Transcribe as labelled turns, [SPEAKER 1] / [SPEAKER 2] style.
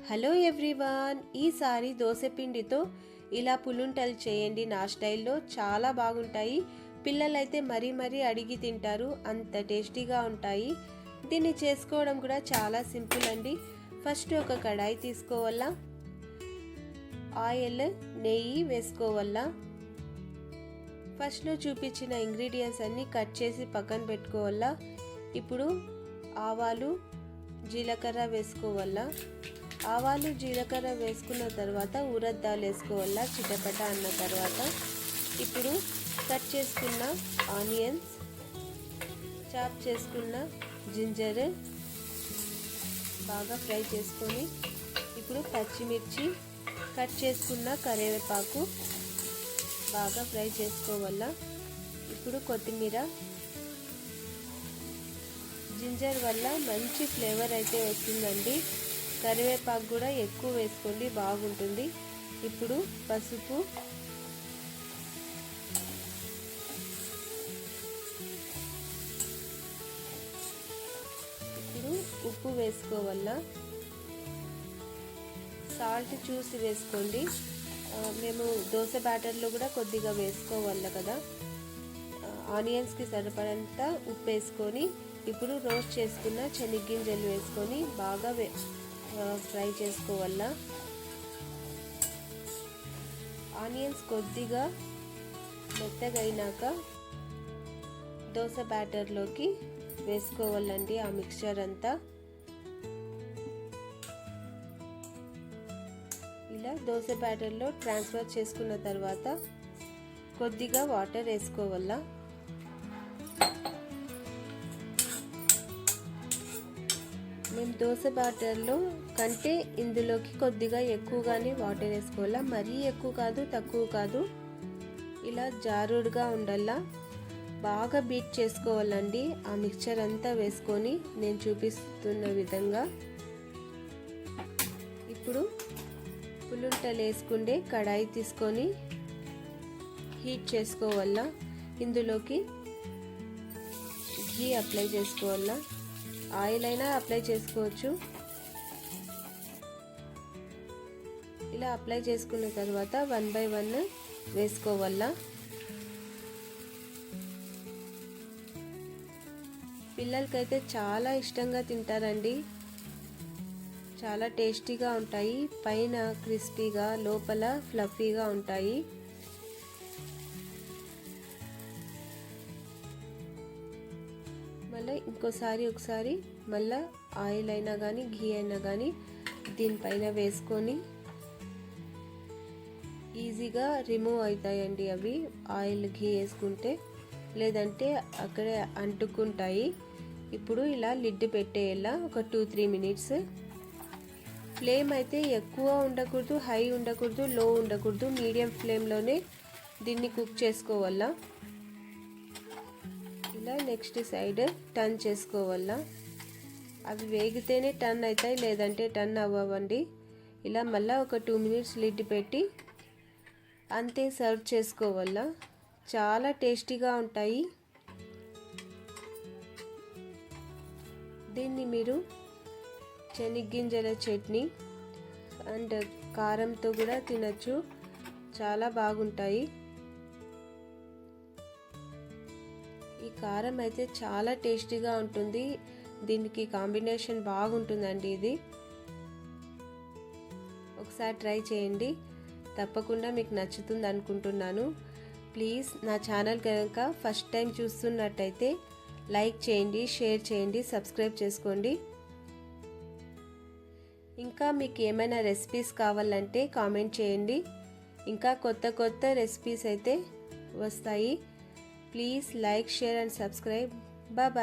[SPEAKER 1] Hello everyone, ఈసారి దోసెపిండితో ఇలా పులుంటలు చేయండి. నా స్టైల్లో చాలా బాగుంటాయి. పిల్లలైతే మరీ అడిగి తింటారు, అంత టేస్టీగా ఉంటాయి. దీన్ని చేసుకోవడం కూడా చాలా సింపుల్ అండి. ఫస్ట్ ఒక కడాయి తీసుకోవాలా, ఆయిల్ నెయ్యి వేసుకోవాలా. ఫస్ట్లో చూపించిన ఇంగ్రీడియంట్స్ అన్నీ కట్ చేసి పక్కన పెట్టుకోవాలా. ఇప్పుడు ఆవాలు జీలకర్ర వేసుకోవాలా. ఆవాలు జీలకర్ర వేసుకున్న తర్వాత ఉరద్ దాల్ వేసుకోవాలా చిటపట అన్న తర్వాత. ఇప్పుడు కట్ చేసుకున్న ఆనియన్స్, చాప్ చేసుకున్న జింజర్ బాగా ఫ్రై చేసుకొని, ఇప్పుడు పచ్చిమిర్చి, కట్ చేసుకున్న కరివేపాకు బాగా ఫ్రై చేసుకోవాలా. ఇప్పుడు కొత్తిమీర, జింజర్ వల్ల మంచి ఫ్లేవర్ అయితే వస్తుందండి. కరివేపాకు కూడా ఎక్కువ వేసుకోండి, బాగుంటుంది. ఇప్పుడు పసుపు, ఇప్పుడు ఉప్పు వేసుకోవాలా. సాల్ట్ చూసి వేసుకోండి. మేము దోశ బ్యాటర్లో కూడా కొద్దిగా వేసుకోవాలి కదా. ఆనియన్స్కి సరిపడంత ఉప్పు వేసుకొని, ఇప్పుడు రోస్ట్ చేసుకున్న శనగగింజలు వేసుకొని బాగా ఫ్రై చేసుకోవాలా. ఆనియన్స్ కొద్దిగా మెత్తగా అయినాక దోశ బ్యాటర్లోకి వేసుకోవాలండి ఆ మిక్చర్ అంతా. ఇలా దోశ బ్యాటర్లో ట్రాన్స్ఫర్ చేసుకున్న తర్వాత కొద్దిగా వాటర్ వేసుకోవాలా. మేము దోశ బ్యాటర్లో కంటే ఇందులోకి కొద్దిగా ఎక్కువగానే వాటర్ వేసుకోవాలా. మరీ ఎక్కువ కాదు, తక్కువ కాదు. ఇలా జారుడుగా ఉండాలా. బాగా బీట్ చేసుకోవాలండి ఆ మిక్చర్ అంతా వేసుకొని, నేను చూపిస్తున్న విధంగా. ఇప్పుడు పులుంటలు వేసుకుంటే కడాయి తీసుకొని హీట్ చేసుకోవాలా. ఇందులోకి ఘీ అప్లై చేసుకోవాలా. ఆయిల్ అయినా అప్లై చేసుకోవచ్చు. ఇలా అప్లై చేసుకున్న తర్వాత 1 by 1 వేసుకోవాలా. పిల్లలకైతే చాలా ఇష్టంగా తింటారండి. చాలా టేస్టీగా ఉంటాయి. పైన క్రిస్పీగా, లోపల ఫ్లఫీగా ఉంటాయి. మళ్ళీ ఒకసారి మళ్ళీ ఆయిల్ అయినా కానీ ఘీ అయినా కానీ దీనిపైన వేసుకొని ఈజీగా రిమూవ్ అవుతాయండి అవి, ఆయిల్ ఘీ వేసుకుంటే, లేదంటే అక్కడే అంటుకుంటాయి. ఇప్పుడు ఇలా లిడ్ పెట్టేయాల ఒక 2-3 minutes. ఫ్లేమ్ అయితే ఎక్కువ ఉండకూడదు, హై ఉండకూడదు, లో ఉండకూడదు. మీడియం ఫ్లేమ్లోనే దీన్ని కుక్ చేసుకోవాలా. ఇలా నెక్స్ట్ సైడ్ టర్న్ చేసుకోవాలా. అవి వేగితేనే టర్న్ అవుతాయి, లేదంటే టర్న్ అవ్వండి. ఇలా మళ్ళీ ఒక 2 minutes లిడ్ పెట్టి అంతే సర్వ్ చేసుకోవాలా. చాలా టేస్టీగా ఉంటాయి. దీన్ని మీరు శనగగింజల చట్నీ అండ్ కారంతో కూడా తినచ్చు, చాలా బాగుంటాయి. ఈ కారం అయితే చాలా టేస్టీగా ఉంటుంది. దీనికి కాంబినేషన్ బాగుంటుందండి. ఇది ఒకసారి ట్రై చేయండి, తప్పకుండా మీకు నచ్చుతుంది అనుకుంటున్నాను. ప్లీజ్ నా ఛానల్ కనుక ఫస్ట్ టైం చూస్తున్నట్టయితే లైక్ చేయండి, షేర్ చేయండి, సబ్స్క్రైబ్ చేసుకోండి. ఇంకా మీకు ఏమైనా రెసిపీస్ కావాలంటే కామెంట్ చేయండి. ఇంకా కొత్త రెసిపీస్ అయితే వస్తాయి. Please like, share and subscribe. Bye bye.